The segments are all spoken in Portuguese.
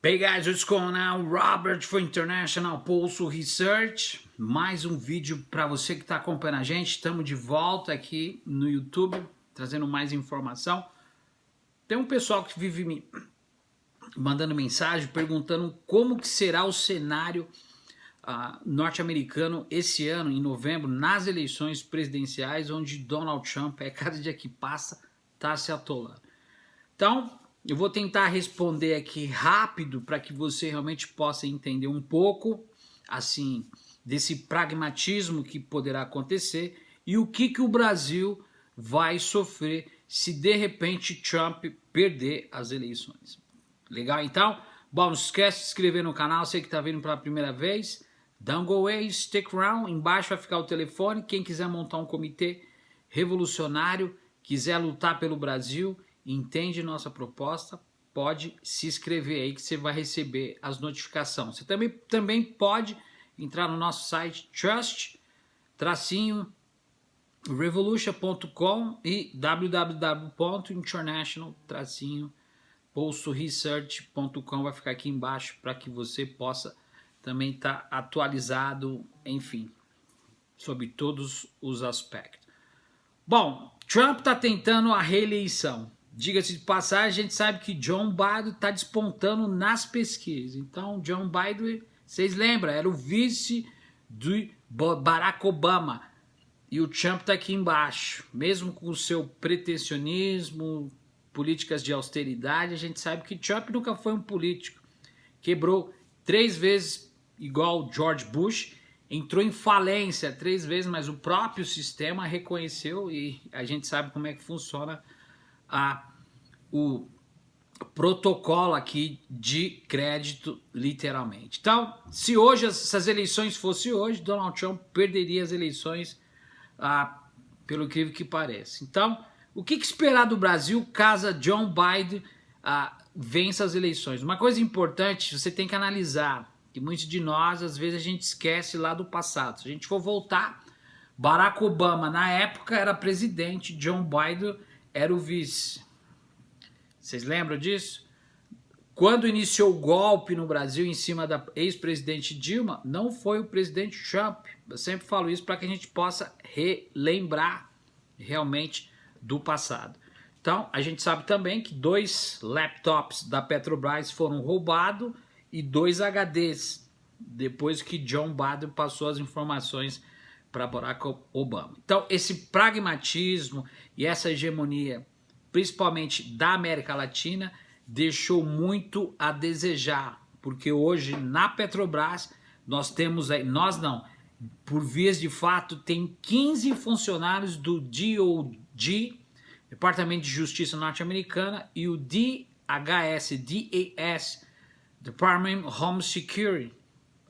Hey guys, what's going on? Robert for International Pulso Research. Mais um vídeo para você que está acompanhando a gente. Estamos de volta aqui no YouTube, trazendo mais informação. Tem um pessoal que vive me mandando mensagem, perguntando como que será o cenário norte-americano esse ano, em novembro, nas eleições presidenciais, onde Donald Trump, cada dia que passa, está se atolando. Então, eu vou tentar responder aqui rápido para que você realmente possa entender um pouco, assim, desse pragmatismo que poderá acontecer e o que o Brasil vai sofrer se de repente Trump perder as eleições. Legal, então? Bom, não se esquece de se inscrever no canal, você que está vindo pela primeira vez. Don't go away, stick around. Embaixo vai ficar o telefone. Quem quiser montar um comitê revolucionário, quiser lutar pelo Brasil, entende nossa proposta, pode se inscrever aí que você vai receber as notificações. Você também pode entrar no nosso site trust-revolution.com e www.international-pulsoresearch.com vai ficar aqui embaixo para que você possa também estar atualizado, enfim, sobre todos os aspectos. Bom, Trump está tentando a reeleição. Diga-se de passagem, a gente sabe que John Biden está despontando nas pesquisas. Então, John Biden, vocês lembram, era o vice do Barack Obama. E o Trump está aqui embaixo. Mesmo com o seu pretensionismo, políticas de austeridade, a gente sabe que Trump nunca foi um político. Quebrou 3 vezes igual George Bush, entrou em falência 3 vezes, mas o próprio sistema reconheceu e a gente sabe como é que funciona o protocolo aqui de crédito, literalmente. Então, se hoje essas eleições fossem hoje, Donald Trump perderia as eleições, pelo incrível que pareça. Então, o que esperar do Brasil caso John Biden vença as eleições? Uma coisa importante, você tem que analisar, que muitos de nós, às vezes, a gente esquece lá do passado. Se a gente for voltar, Barack Obama, na época, era presidente, John Biden era o vice. Vocês lembram disso? Quando iniciou o golpe no Brasil em cima da ex-presidente Dilma, não foi o presidente Trump. Eu sempre falo isso para que a gente possa relembrar realmente do passado. Então, a gente sabe também que 2 laptops da Petrobras foram roubados e 2 HDs, depois que John Biden passou as informações para Barack Obama. Então, esse pragmatismo e essa hegemonia, principalmente da América Latina, deixou muito a desejar, porque hoje na Petrobras nós temos aí, nós não, por vias de fato, tem 15 funcionários do DOJ, Departamento de Justiça norte-americana, e o DAS, Department of Home Security,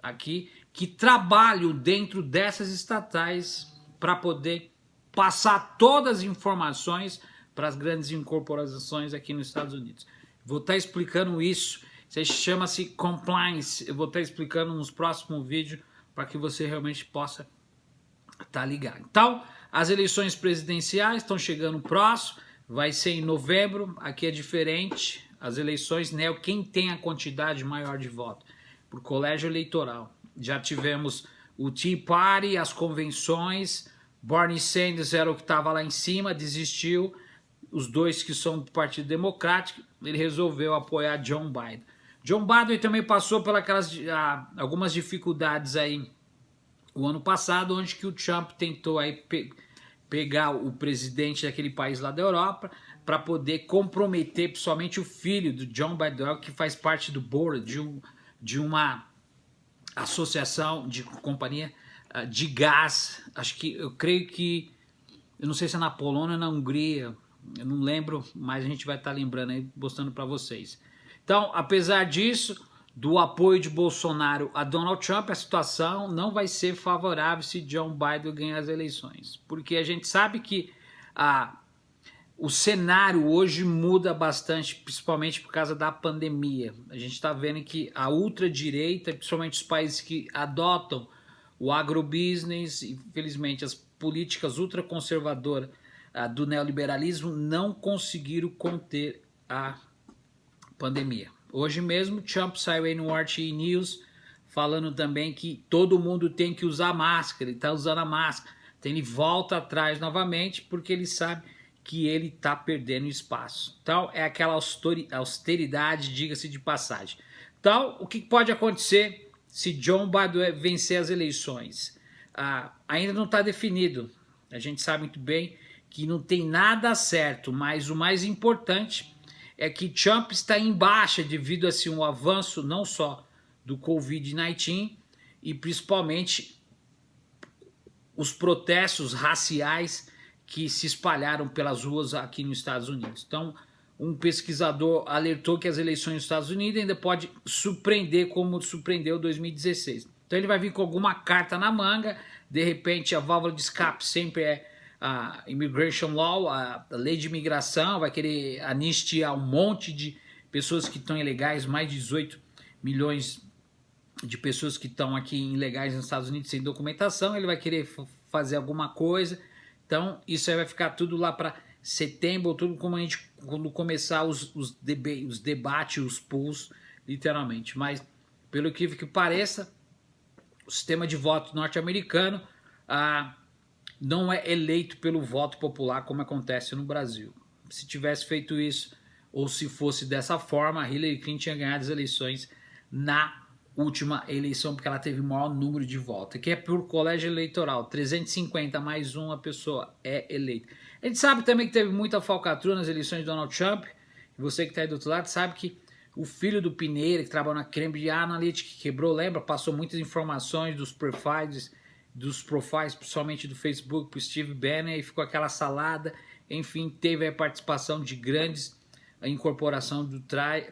aqui, que trabalham dentro dessas estatais para poder passar todas as informações para as grandes incorporações aqui nos Estados Unidos. Vou estar explicando isso, chama-se compliance, eu vou estar explicando nos próximos vídeos para que você realmente possa estar ligado. Então, as eleições presidenciais estão chegando próximo, vai ser em novembro, aqui é diferente, as eleições, né, quem tem a quantidade maior de votos, por colégio eleitoral. Já tivemos o Tea Party, as convenções, Bernie Sanders era o que estava lá em cima, desistiu, os 2 que são do Partido Democrático, ele resolveu apoiar John Biden. John Biden também passou por algumas dificuldades aí o ano passado, onde que o Trump tentou aí pegar o presidente daquele país lá da Europa para poder comprometer principalmente o filho do John Biden, que faz parte do board de uma associação de companhia de gás, eu creio que, eu não sei se é na Polônia ou na Hungria, eu não lembro, mas a gente vai estar lembrando aí, mostrando para vocês. Então, apesar disso, do apoio de Bolsonaro a Donald Trump, a situação não vai ser favorável se John Biden ganhar as eleições, porque a gente sabe que o cenário hoje muda bastante, principalmente por causa da pandemia. A gente está vendo que a ultradireita, principalmente os países que adotam o agrobusiness, infelizmente as políticas ultraconservadoras do neoliberalismo, não conseguiram conter a pandemia. Hoje mesmo, Trump saiu aí no RT News falando também que todo mundo tem que usar máscara, ele está usando a máscara. Então ele volta atrás novamente porque ele sabe que ele está perdendo espaço. Então é aquela austeridade, diga-se de passagem. Então, o que pode acontecer se John Biden vencer as eleições? Ainda não está definido. A gente sabe muito bem que não tem nada certo, mas o mais importante é que Trump está em baixa devido a um avanço não só do Covid-19 e principalmente os protestos raciais que se espalharam pelas ruas aqui nos Estados Unidos. Então, um pesquisador alertou que as eleições nos Estados Unidos ainda pode surpreender como surpreendeu 2016. Então ele vai vir com alguma carta na manga, de repente a válvula de escape sempre é a immigration law, a lei de imigração, vai querer anistiar um monte de pessoas que estão ilegais, mais de 18 milhões de pessoas que estão aqui ilegais nos Estados Unidos sem documentação, ele vai querer fazer alguma coisa. Então isso aí vai ficar tudo lá para setembro, outubro, quando começar os debates, os polls, literalmente. Mas pelo que pareça, o sistema de voto norte-americano não é eleito pelo voto popular como acontece no Brasil. Se tivesse feito isso, ou se fosse dessa forma, Hillary Clinton tinha ganhado as eleições na última eleição, porque ela teve o maior número de votos, que é por colégio eleitoral, 350 mais uma pessoa é eleita. A gente sabe também que teve muita falcatrua nas eleições de Donald Trump, e você que está aí do outro lado sabe que o filho do Pineira, que trabalhou na Cambridge Analytica, que quebrou, lembra, passou muitas informações dos profiles, principalmente do Facebook, para o Steve Bannon, e ficou aquela salada. Enfim, teve a participação de grandes incorporação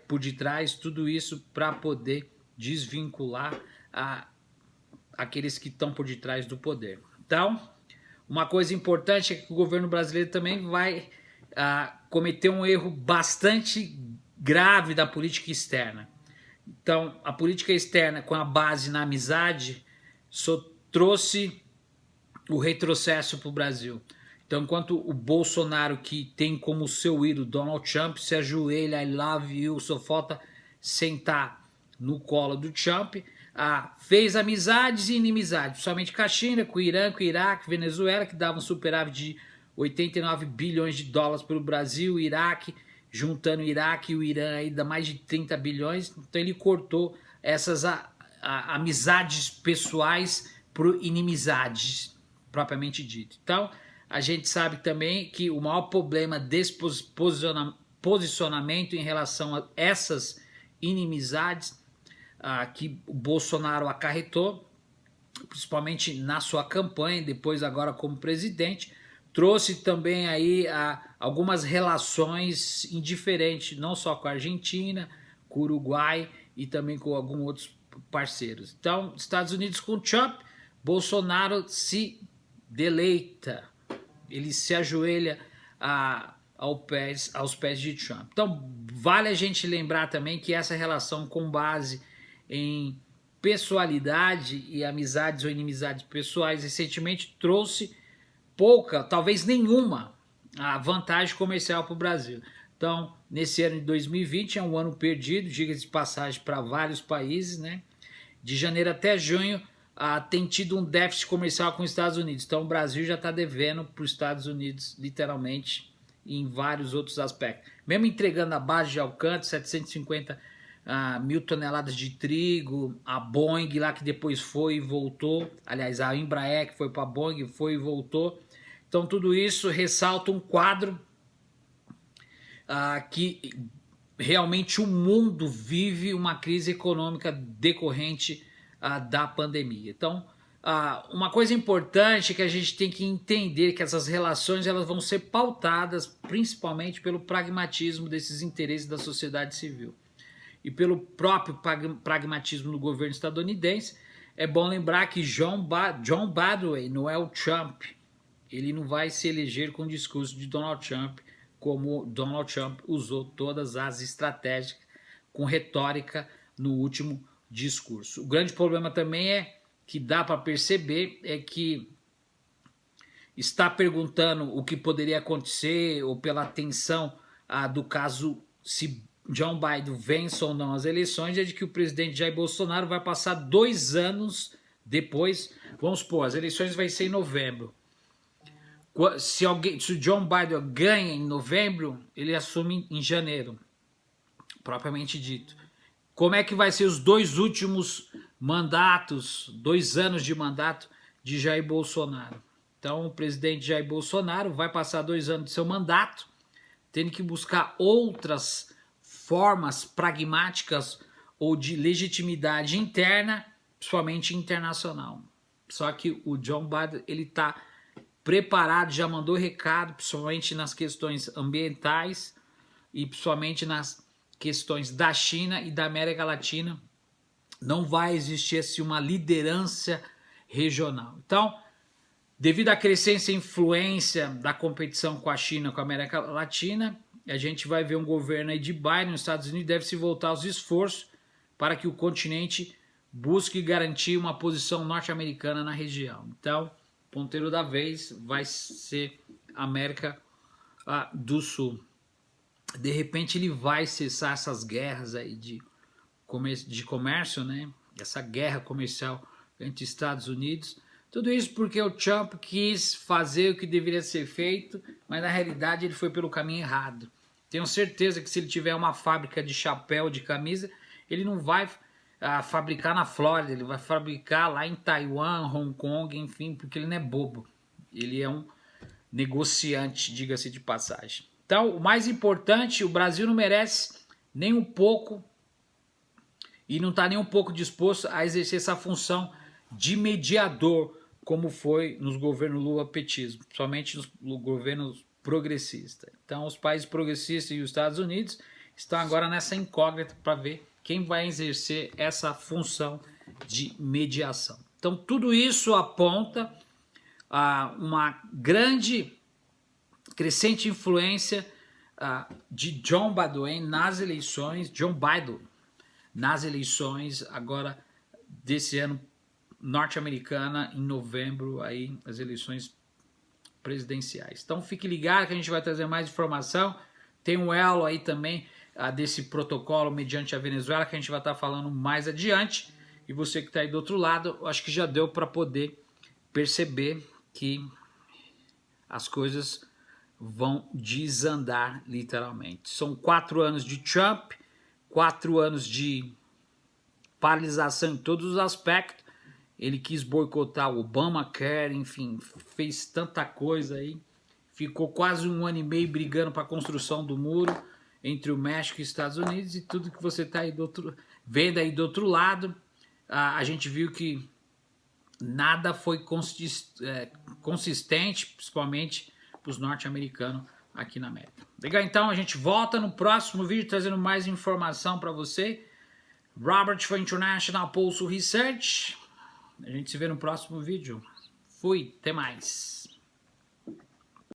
por detrás, tudo isso para poder desvincular aqueles que estão por detrás do poder. Então, uma coisa importante é que o governo brasileiro também vai cometer um erro bastante grave da política externa. Então, a política externa com a base na amizade só trouxe o retrocesso para o Brasil. Então, enquanto o Bolsonaro, que tem como seu ídolo Donald Trump, se ajoelha, I love you, só falta sentar no colo do Trump, fez amizades e inimizades, principalmente com a China, com o Irã, com o Iraque, Venezuela, que davam superávit de 89 bilhões de dólares para o Brasil, o Iraque, juntando o Iraque e o Irã, aí dá mais de 30 bilhões. Então ele cortou essas amizades pessoais por inimizades, propriamente dito. Então, a gente sabe também que o maior problema desse posicionamento em relação a essas inimizades que o Bolsonaro acarretou, principalmente na sua campanha, depois agora como presidente, trouxe também aí algumas relações indiferentes, não só com a Argentina, com o Uruguai e também com alguns outros parceiros. Então, Estados Unidos com Trump, Bolsonaro se deleita, ele se ajoelha aos pés de Trump. Então, vale a gente lembrar também que essa relação com base em pessoalidade e amizades ou inimizades pessoais recentemente trouxe pouca, talvez nenhuma, vantagem comercial para o Brasil. Então, nesse ano de 2020 é um ano perdido, diga-se de passagem, para vários países, né? De janeiro até junho tem tido um déficit comercial com os Estados Unidos. Então, o Brasil já está devendo para os Estados Unidos, literalmente, em vários outros aspectos. Mesmo entregando a base de Alcântara, 750 mil toneladas de trigo, a Boeing lá que depois foi e voltou, aliás, a Embraer que foi para a Boeing, foi e voltou. Então, tudo isso ressalta um quadro que realmente o mundo vive uma crise econômica decorrente da pandemia. Então, uma coisa importante que a gente tem que entender que essas relações elas vão ser pautadas principalmente pelo pragmatismo desses interesses da sociedade civil e pelo próprio pragmatismo do governo estadunidense. É bom lembrar que John Biden não é o Trump. Ele não vai se eleger com o discurso de Donald Trump, como Donald Trump usou todas as estratégias com retórica no último discurso. O grande problema também que dá para perceber é que está perguntando o que poderia acontecer ou pela tensão do caso se John Biden vence ou não as eleições é de que o presidente Jair Bolsonaro vai passar 2 anos depois. Vamos supor, as eleições vai ser em novembro. Se o John Biden ganha em novembro, ele assume em janeiro, propriamente dito. Como é que vai ser os 2 últimos mandatos, 2 anos de mandato de Jair Bolsonaro? Então, o presidente Jair Bolsonaro vai passar 2 anos de seu mandato, tendo que buscar outras formas pragmáticas ou de legitimidade interna, principalmente internacional. Só que o John Biden, ele está preparado, já mandou recado, principalmente nas questões ambientais e principalmente nas questões da China e da América Latina. Não vai existir assim, uma liderança regional. Então, devido à crescente influência da competição com a China, com a América Latina, a gente vai ver um governo aí de Biden nos Estados Unidos deve se voltar aos esforços para que o continente busque garantir uma posição norte-americana na região. Então, ponteiro da vez vai ser América do Sul. De repente ele vai cessar essas guerras aí de comércio, né? Essa guerra comercial entre Estados Unidos. Tudo isso porque o Trump quis fazer o que deveria ser feito, mas na realidade ele foi pelo caminho errado. Tenho certeza que se ele tiver uma fábrica de chapéu, de camisa, ele não vai fabricar na Flórida, ele vai fabricar lá em Taiwan, Hong Kong, enfim, porque ele não é bobo. Ele é um negociante, diga-se de passagem. Então, o mais importante, o Brasil não merece nem um pouco e não está nem um pouco disposto a exercer essa função de mediador, como foi nos governos Lula-petismo, principalmente nos governos progressistas. Então, os países progressistas e os Estados Unidos estão agora nessa incógnita para ver quem vai exercer essa função de mediação. Então, tudo isso aponta a uma grande, crescente influência de John Biden nas eleições, agora desse ano norte-americana, em novembro, aí, as eleições presidenciais. Então, fique ligado que a gente vai trazer mais informação. Tem um elo aí também desse protocolo mediante a Venezuela, que a gente vai estar falando mais adiante. E você que está aí do outro lado, eu acho que já deu para poder perceber que as coisas vão desandar literalmente. São 4 anos de Trump, 4 anos de paralisação em todos os aspectos. Ele quis boicotar o Obamacare, enfim, fez tanta coisa aí. Ficou quase 1 ano e meio brigando para a construção do muro entre o México e os Estados Unidos, e tudo que você está aí vendo aí do outro lado, a gente viu que nada foi consistente, principalmente para os norte-americanos aqui na América. Legal, então a gente volta no próximo vídeo trazendo mais informação para você. Robert for International Pulse Research. A gente se vê no próximo vídeo. Fui, até mais.